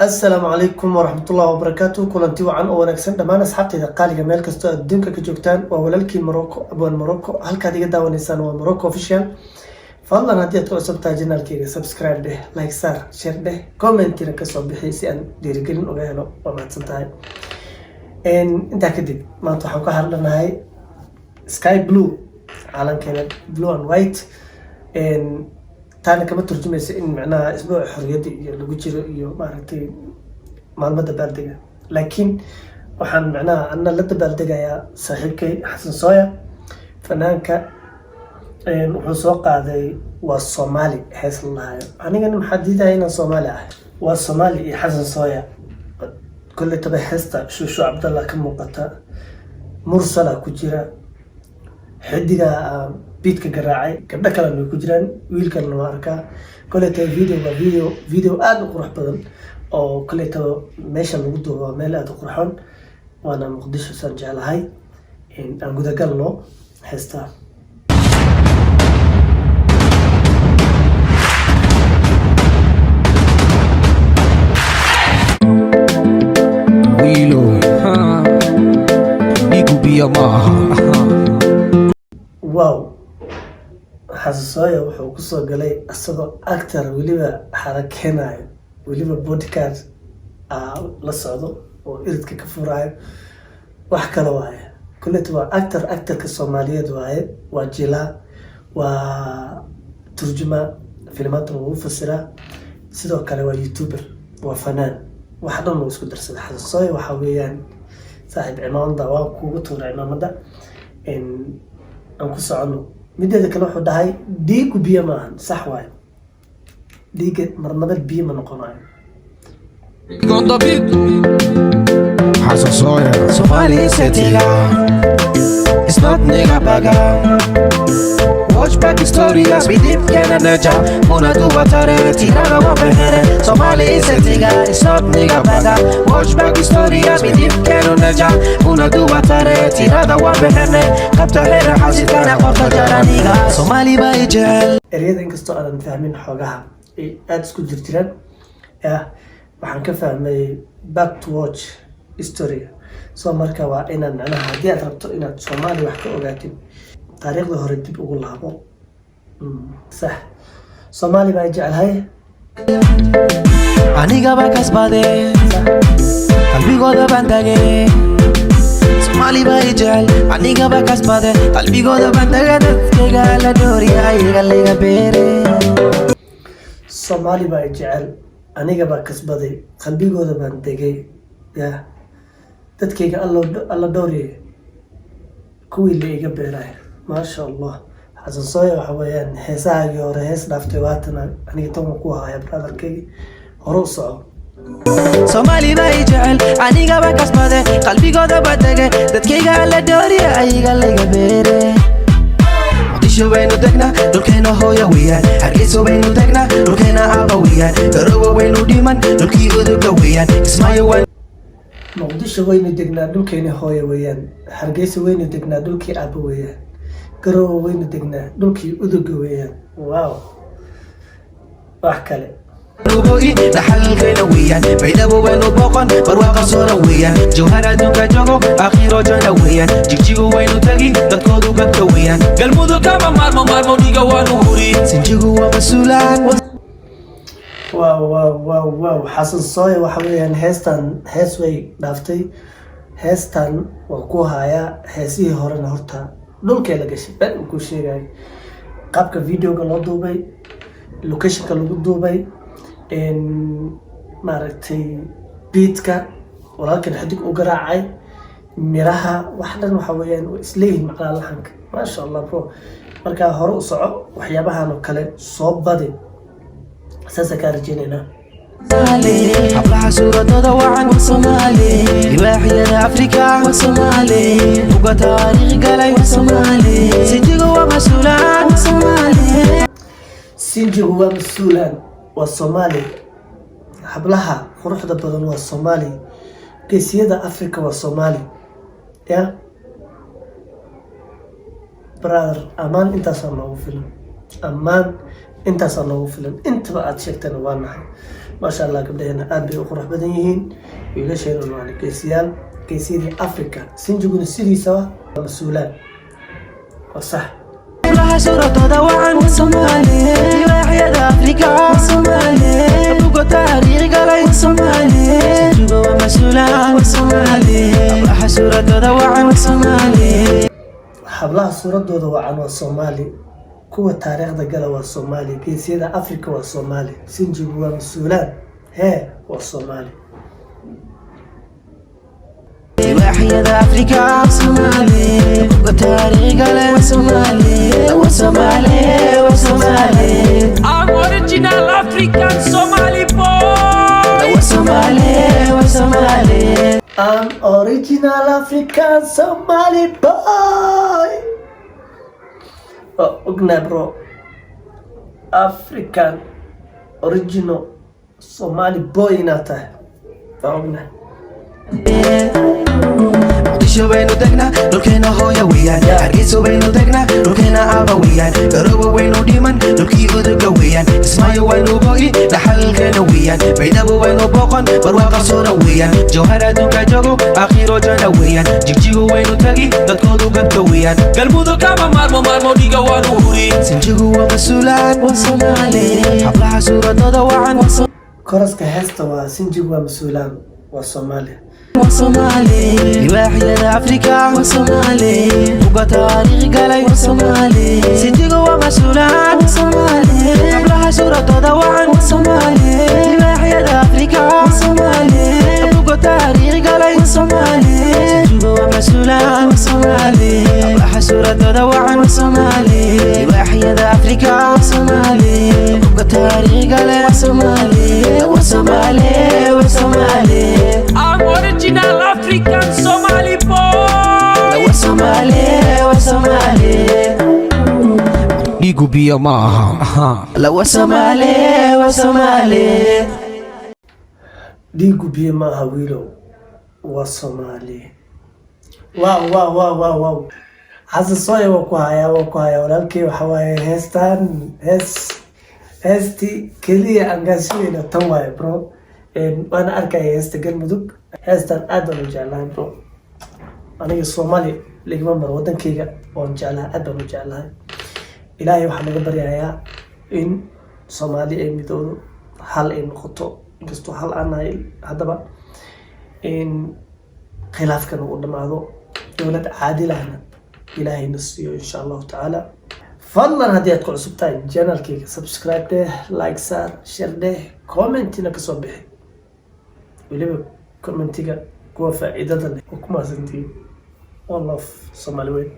السلام عليكم ورحمة الله وبركاته. كلنتي وعن أو نكسن دمان أصحابتي إذا قال جمال كستو الدنيا كجوكتان وولالكي مروكو أبو المروكو هل كادي قد ونسان ومروكو فيشيال فالله نادي أتو أصبتها جنال كي سبسكرايب ده لايك سار شير ده كومنت ركسو بحيث أن ديرجلن وجهنا وما تنتهي إن أنت كده ما تحوك هذا هاي سكاي بلو عالم كان بلو أند وايت إن taana kama turjumaysa in macnaha isbuuc xorriyadda iyo lagu jiro iyo maaragtay maalmo dabaaldega laakiin waxaan macnaha anna la dabaaldegayaa saaxiibkay xasan sooya fanaanka wuxuu soo qaaday waa Soomaali hees lahayo anigana maxaa diidayaa inaan Soomaali ahay waa Soomaali iyo xasan sooya kulli taba heesta shushu Cabdallah ka muuqata mursala ku jira xidiga beatka garaacay gabdha kale way ku jiraan wiilkan loo arkaa koleeta video aad u qurux badan oo koleeta meesha lagu duubo meel aad u qurxoon waana Muqdisho san jeclahay in aan guda galno heesta Wilo Niku biyama wow xasan sooya wuxuu ku soo galay asagoo actor waliba xarakeenayo waliba bodyguard la socdo oo iridka ka furayo wax kale waaye kulleet waa actorka Soomaaliyeed waaye waa jilaa waa turjuma filmaanta uu fasira sidoo kale waa youtuber waa fanaan wax dhan uu isku darsaday xasan sooya waxa weeyaan saaxiib cimaamada waa kuugu tuuray cimaamada in aan ku socono mideeda kale wuxuu dhahay dhiigu biyo maahan sax waaye dhiiga marnaba biyo ma noqonayo Gondo beat Hasan Sooya Somali setiga It's not nigga baga Watch back historias we deep kana naja Muna duwa tare tiraga wa behere Somali setiga It's not nigga baga Watch back historias we deep kana naja Muna duwa tare tiraga wa behere Qabta hera hasitana qorta jaraniga Somali bayjel ereyada inkastoo aanan fahmin xoogaha ay aad isku jirjiraan waxaan ka fahmay back to watch history soo marka waa inaan macnaha haddii aad rabto inaad Soomaali wax ka ogaatid taariikhda hore dib ugu laabo sax Soomaali baa jecelahay aniga ba kasbade qalbigooda baan tagay Somali baa jecel aniga ba kasbade qalbigooda baan tagay dadkayga la dooriyay iga laga beere Soomaali baa jecel aniga baa kasbaday qalbigooda baan degay dadkayga alla dooriyay kuwii la iga beeray maasha Allah xasan sooya waxa weeyaan heesahaagii hore hees dhaaftay waatan aniga tan ku haya brotherkay hore u soco Somali baa jecel aniga ba kasbade qalbigooda baan tagay dadkayga la dooriyay iga laga beere Muqdisho waynu degnaa dhulkeena hooyo weeyaan Hargeysa waynu degnaa dhulkeena aaba weeyaan Garowe waynu dhiman dhulkii uduga weeyaan Kismaayo Muqdisho waynu degnaa dhulkeena hooyo weeyaan Hargeysa waynu degnaa dhulkii aaba weeyaan Garowe waynu degnaa dhulkii uduga weeyaan wow wax kale Nubogi dhaxalkeena weeyaan Baydhabo waynu boqon barwaaqa sooran weeyaan Jawhar adduunka joogo aakhiro jana weeyaan Jigjigu waynu tagi dadkoodu gadka weeyaan Galmudug kama maarmo dhiga waanu huri Sinjigu waa masuulaan wow xasan sooya waxa weeyaan hees way dhaaftay heestan waa ku haya heesihii horena horta dhulkee la gashay baan ku sheegay qaabka videoga loo duubay locationka lagu duubay maaragtay beatka walaalkan xidig u garaacay miraha wax dhan waxa weeyaan isleeyihiin macnaha laxanka maasha Allah bro marka hore u soco waxyaabahan oo kale soo badi saasa ka rajaynayna hablaha suuradooda wacan waa Soomaali libaaxyada Afrika waa Soomaali uga taariikh galay waa Soomaali sinjigu waa masuulaan waa Soomaali sinjigu waa masuulaan waa Soomaali hablaha quruxda badan waa Soomaali geesiyada Afrika waa Soomaali brother amaan intaas noogu filan amaan intaas noogu filan intaba aad sheegtana waa nahay maasha allah gabdhaheena aad bay u qurux badan yihiin wiilasheena waa geesiyaal geesiyadii africa sinjiguna sidiisaba waa mas-uulaan waa sax لها صورة وعن وصومالي واحد أفريقيا وصومالي أبوك تاريخ علي وصومالي سنجوبة ومسؤولة وصومالي لها صورة وعن وصومالي hablaha suuradooda wacan waa soomaali kuwa taariikhda gala waa soomaali geesiyada africa waa soomaali sinjigu waa mas-uulaan waa soomaali واحد أفريقيا وصومالي أبوك تاريخ علي وصومالي وصومالي وصومالي I'm original African Somali boy وصومالي وصومالي I'm original African Somali boy. Ogna bro. African original Somali boy inata. Ogna. مقدشو بينو دقنا لوكينا هويا ويان حرقيسو بينو دقنا لوكينا آبا ويان قروبو بينو ديمن لوكي أدقا ويان اسمايو بينو بوئي لحل كينا ويان بيدابو بينو بوقن برواقا صورا ويان جوهرة دوكا جوغو آخيرو جانا ويان جيجيغو بينو تاقي دادكو دوكا ويان قلبو دوكا مارمو ديغا وانوري سنجيغو ومسولان وصومالي حبلها صورة دودا وعن كورسكا هستا وسنجيغو ومسولان وصومالي وصومالي لواحد أفريقيا وصومالي بوغا تاريخ قالي وصومالي سنجيغو ومسؤولان وصومالي قبلها صورة دوان وصومالي لواحد أفريقيا وصومالي بوغا تاريخ قالي وصومالي سنجيغو ومسؤولان وصومالي قبلها صورة دوان وصومالي لواحد أفريقيا وصومالي بوغا تاريخ قالي وصومالي وصومالي وصومالي I'm original African Somali boy وصومالي وصومالي ليقو بيا معها لو وصومالي وصومالي dhiigu biyo maaha wiilow waa soomaali wow xasan sooya waa ku hayaa walaalkii waxa waaye heestii keliya aan gaashiweyna tan waaye bro waana arkaya heesta galmudug heestan aad baan u jeclahay bro aniga soomaali ligma maro wadankayga waan jeclahay aad baan u jeclahay ilaahay waxaa naga baryayaa in soomaali ay midoodo hal ay noqoto inkastoo hal aan nahay haddaba in khilaafkan uu dhamaado dowlad caadilahna ilaahayna siiyo insha allahu tacaala fadlan haddii aad ku cusub tahay janalkayga subscribe dheh like saar share dheh commentina kasoo bixi weliba commentiga kuwa faa'iidada leh oo ku mahadsantihiin all of Somali weyn